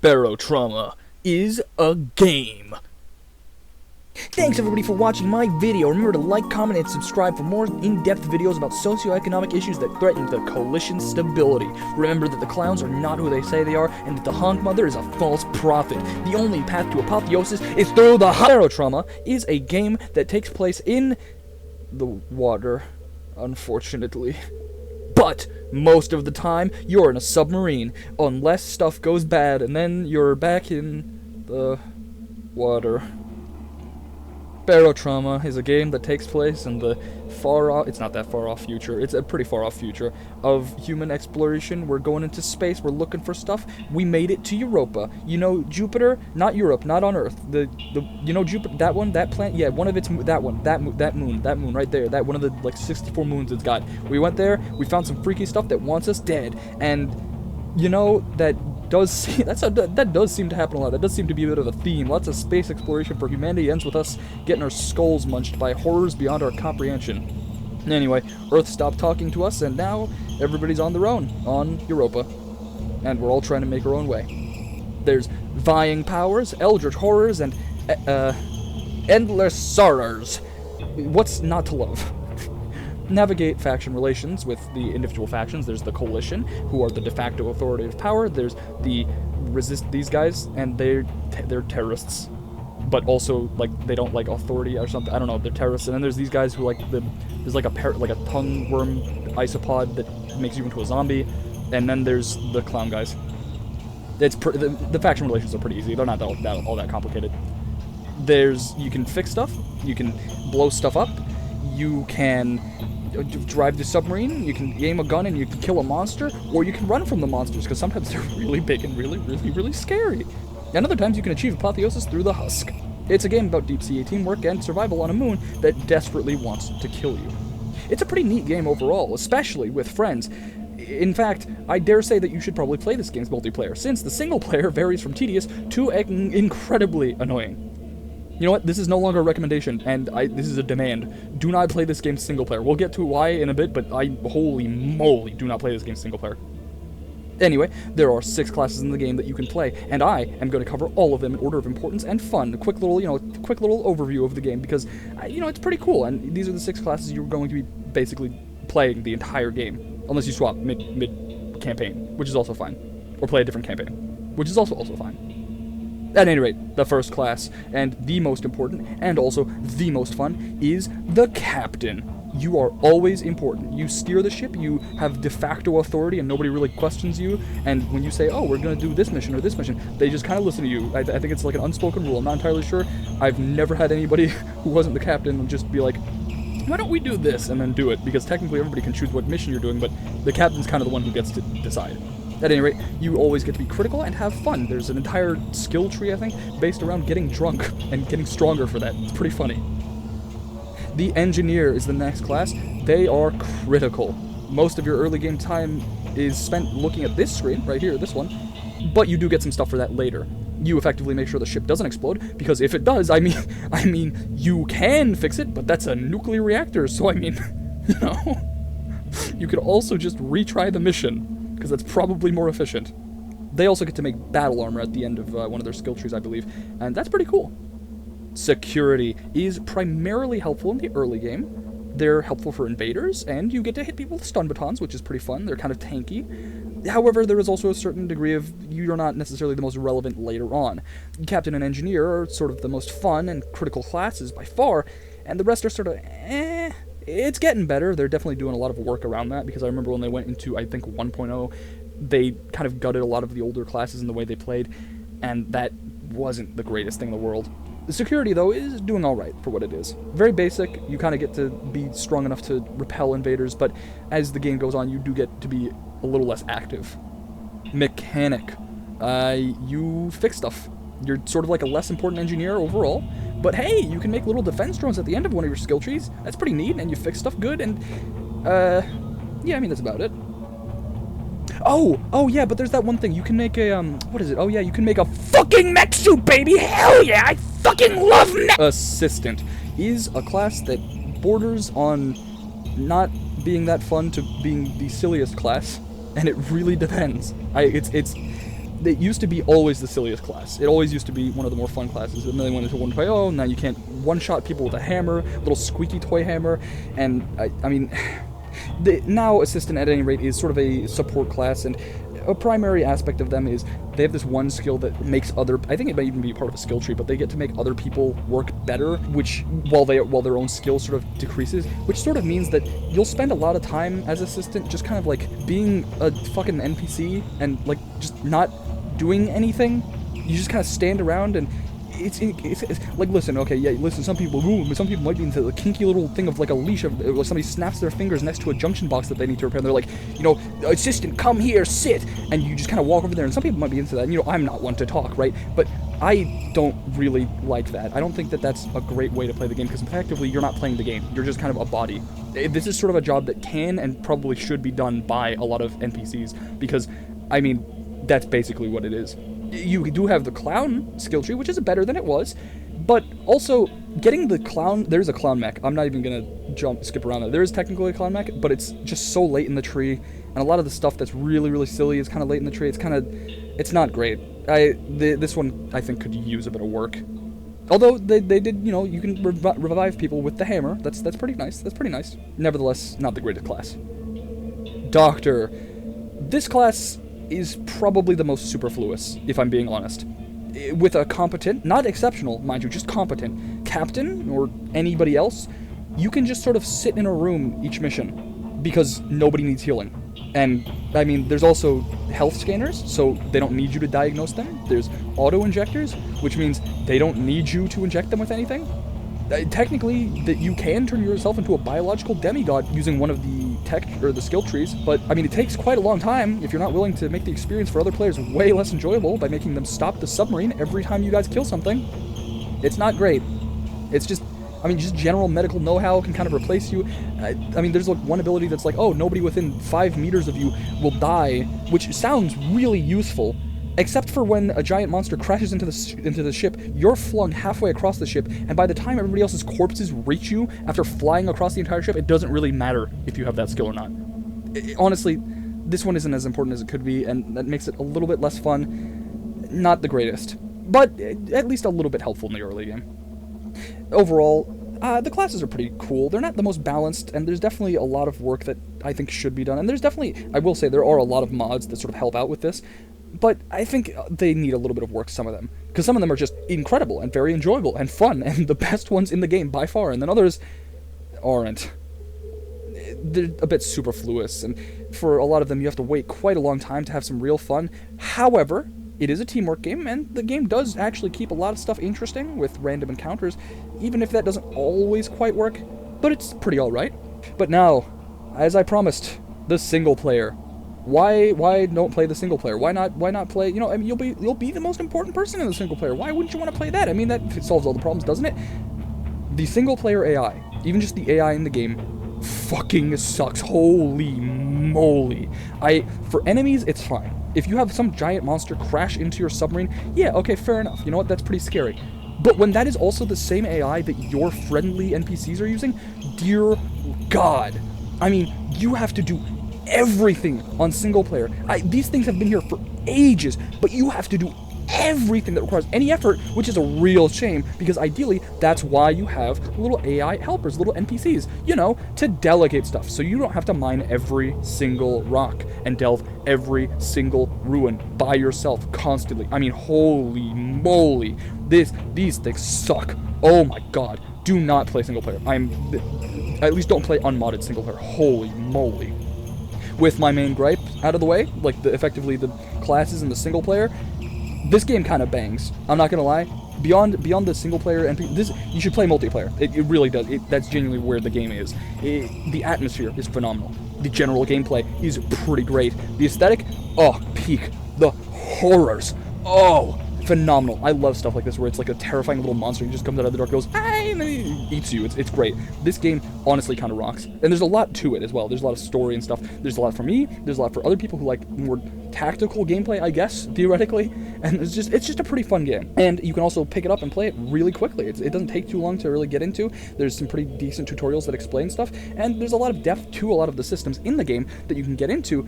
Baro-Trauma is a game. Thanks everybody for watching my video. Remember to like, comment, and subscribe for more in-depth videos about socioeconomic issues that threaten the coalition's stability. Remember that the clowns are not who they say they are, and that the Honk Mother is a false prophet. The only path to apotheosis is through the Baro-Trauma is a game that takes place in the water, unfortunately. But most of the time, you're in a submarine, unless stuff goes bad, and then you're back in the water. Barotrauma is a game that takes place in the it's not that far off future, it's a pretty far off future of human exploration. We're going into space, we're looking for stuff. We made it to Europa. You know Jupiter? Not Europe, not on Earth. You know Jupiter, that one, that planet, yeah, one of its, that moon right there, that one of the, like, 64 moons it's got. We went there, we found some freaky stuff that wants us dead, and, you know, that does seem to happen a lot. That does seem to be a bit of a theme. Lots of space exploration for humanity ends with us getting our skulls munched by horrors beyond our comprehension. Anyway, Earth stopped talking to us, and now everybody's on their own, on Europa. And we're all trying to make our own way. There's vying powers, eldritch horrors, and endless sorrows. What's not to love? Navigate faction relations with the individual factions. There's the coalition, who are the de facto authoritative power. There's the these guys, and they're terrorists, but also, like, they don't like authority or something. I don't know. They're terrorists. And then there's these guys who like there's like a tongue worm isopod that makes you into a zombie, and then there's the clown guys. It's the faction relations are pretty easy. They're not all that complicated. You can fix stuff. You can blow stuff up. You can drive the submarine, you can aim a gun and you can kill a monster, or you can run from the monsters, because sometimes they're really big and really scary. And other times you can achieve apotheosis through the Husk. It's a game about deep-sea teamwork and survival on a moon that desperately wants to kill you. It's a pretty neat game overall, especially with friends. In fact, I dare say that you should probably play this game's multiplayer, since the single player varies from tedious to incredibly annoying. You know what? This is no longer a recommendation, and this is a demand. Do not play this game single player. We'll get to why in a bit, but holy moly, do not play this game single player. Anyway, there are 6 classes in the game that you can play, and I am going to cover all of them in order of importance and fun. A quick little overview of the game, because, it's pretty cool, and these are the 6 classes you're going to be basically playing the entire game, unless you swap mid-campaign, which is also fine, or play a different campaign, which is also fine. At any rate, the first class, and the most important, and also the most fun, is the captain. You are always important. You steer the ship, you have de facto authority, and nobody really questions you, and when you say, oh, we're gonna do this mission or this mission, they just kind of listen to you. I think it's like an unspoken rule. I'm not entirely sure. I've never had anybody who wasn't the captain just be like, why don't we do this, and then do it, because technically everybody can choose what mission you're doing, but the captain's kind of the one who gets to decide. At any rate, you always get to be critical and have fun. There's an entire skill tree, I think, based around getting drunk and getting stronger for that. It's pretty funny. The engineer is the next class. They are critical. Most of your early game time is spent looking at this screen, right here, this one, but you do get some stuff for that later. You effectively make sure the ship doesn't explode, because if it does, I mean, you can fix it, but that's a nuclear reactor, so you could also just retry the mission, because that's probably more efficient. They also get to make battle armor at the end of one of their skill trees, I believe, and that's pretty cool. Security is primarily helpful in the early game. They're helpful for invaders, and you get to hit people with stun batons, which is pretty fun. They're kind of tanky. However, there is also a certain degree of you're not necessarily the most relevant later on. Captain and Engineer are sort of the most fun and critical classes by far, and the rest are sort of It's getting better. They're definitely doing a lot of work around that, because I remember when they went into, I think, 1.0, they kind of gutted a lot of the older classes in the way they played, and that wasn't the greatest thing in the world. The security, though, is doing alright for what it is. Very basic. You kind of get to be strong enough to repel invaders, but as the game goes on, you do get to be a little less active. Mechanic. You fix stuff. You're sort of like a less important engineer overall, but hey, you can make little defense drones at the end of one of your skill trees. That's pretty neat, and you fix stuff good, and, yeah, I mean, that's about it. Oh yeah, but there's that one thing. You can make a, what is it? Oh yeah, you can make a fucking mech suit, baby! Hell yeah, I fucking love mech! Assistant is a class that borders on not being that fun to being the silliest class, and it really depends. it used to be always the silliest class. It always used to be one of the more fun classes, and then they went into one play, oh, now you can't one-shot people with a hammer, little squeaky toy hammer, and, I mean, now Assistant, at any rate, is sort of a support class, and a primary aspect of them is they have this one skill that makes I think it might even be part of a skill tree, but they get to make other people work better, which, while their own skill sort of decreases, which sort of means that you'll spend a lot of time as Assistant just kind of, like, being a fucking NPC and, like, just not doing anything. You just kind of stand around, and it's like, listen, okay, yeah, listen, some people might be into the kinky little thing of, like, a leash of somebody snaps their fingers next to a junction box that they need to repair, and they're like, you know, assistant, come here, sit, and you just kind of walk over there, and some people might be into that, and, you know, I'm not one to talk, right, but I don't really like that. I don't think that that's a great way to play the game, because effectively, you're not playing the game, you're just kind of a body. This is sort of a job that can and probably should be done by a lot of NPCs, because, I mean, that's basically what it is. You do have the clown skill tree, which is better than it was, but also getting the clown, there's a clown mech. I'm not even gonna skip around that. There is technically a clown mech, but it's just so late in the tree, and a lot of the stuff that's really, really silly is kind of late in the tree. It's not great. This one, I think, could use a bit of work. Although they did, you know, you can revive people with the hammer. That's pretty nice. That's pretty nice. Nevertheless, not the greatest class. Doctor. This class is probably the most superfluous, if I'm being honest. With a competent, not exceptional, mind you, just competent captain or anybody else, you can just sort of sit in a room each mission because nobody needs healing. And, I mean, there's also health scanners, so they don't need you to diagnose them. There's auto-injectors, which means they don't need you to inject them with anything. Technically, that you can turn yourself into a biological demigod using one of the tech or the skill trees, but I mean, it takes quite a long time if you're not willing to make the experience for other players way less enjoyable by making them stop the submarine every time you guys kill something. It's not great. It's just, I mean, just general medical know-how can kind of replace you. I mean, there's like one ability that's like, oh, nobody within 5 meters of you will die, which sounds really useful. Except for when a giant monster crashes into the ship, you're flung halfway across the ship, and by the time everybody else's corpses reach you after flying across the entire ship, it doesn't really matter if you have that skill or not. Honestly, this one isn't as important as it could be, and that makes it a little bit less fun. Not the greatest, but at least a little bit helpful in the early game. Overall, the classes are pretty cool. They're not the most balanced, and there's definitely a lot of work that I think should be done, and there's definitely, I will say, there are a lot of mods that sort of help out with this. But I think they need a little bit of work, some of them. Because some of them are just incredible and very enjoyable and fun and the best ones in the game by far. And then others aren't. They're a bit superfluous. And for a lot of them, you have to wait quite a long time to have some real fun. However, it is a teamwork game, and the game does actually keep a lot of stuff interesting with random encounters, even if that doesn't always quite work. But it's pretty alright. But now, as I promised, the single player. Why don't play the single player? Why not play, you know, I mean, you'll be the most important person in the single player. Why wouldn't you want to play that? I mean, that solves all the problems, doesn't it? The single player AI, even just the AI in the game, fucking sucks. Holy moly. For enemies, it's fine. If you have some giant monster crash into your submarine, yeah, okay, fair enough. You know what? That's pretty scary. But when that is also the same AI that your friendly NPCs are using, dear God. I mean, you have to do everything on single player. These things have been here for ages, but you have to do everything that requires any effort, which is a real shame, because ideally, that's why you have little AI helpers, little NPCs, you know, to delegate stuff, so you don't have to mine every single rock and delve every single ruin by yourself constantly. I mean, holy moly, these things suck. Oh my god, do not play single player. At least don't play unmodded single player. Holy moly. With my main gripe out of the way, like effectively the classes and the single player, this game kind of bangs. I'm not gonna lie. Beyond the single player and you should play multiplayer. It really does. That's genuinely where the game is. The atmosphere is phenomenal. The general gameplay is pretty great. The aesthetic, oh, peak. The horrors, oh, phenomenal. I love stuff like this where it's like a terrifying little monster and just comes out of the dark, goes, "Hi," and then he eats you. It's great. This game honestly kind of rocks, and there's a lot to it as well. There's a lot of story and stuff. There's a lot for me. There's a lot for other people who like more tactical gameplay, I guess, theoretically. And it's just a pretty fun game. And you can also pick it up and play it really quickly. It doesn't take too long to really get into. There's some pretty decent tutorials that explain stuff, and there's a lot of depth to a lot of the systems in the game that you can get into.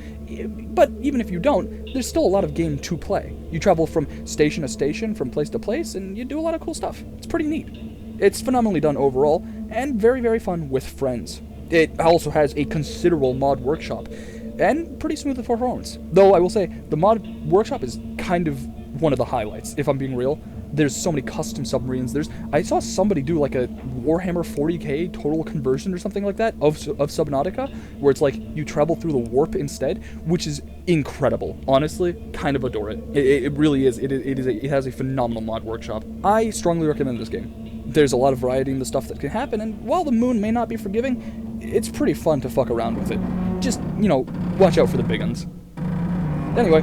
But even if you don't, there's still a lot of game to play. You travel from station to station, from place to place, and you do a lot of cool stuff. It's pretty neat. It's phenomenally done overall, and very, very fun with friends. It also has a considerable mod workshop, and pretty smooth performance. Though I will say, the mod workshop is kind of one of the highlights, if I'm being real. There's so many custom submarines. I saw somebody do like a Warhammer 40k total conversion or something like that of Subnautica, where it's like you travel through the warp instead, which is incredible. Honestly, kind of adore it. It really is. It has a phenomenal mod workshop. I strongly recommend this game. There's a lot of variety in the stuff that can happen, and while the moon may not be forgiving, it's pretty fun to fuck around with it. Just, watch out for the big uns. Anyway,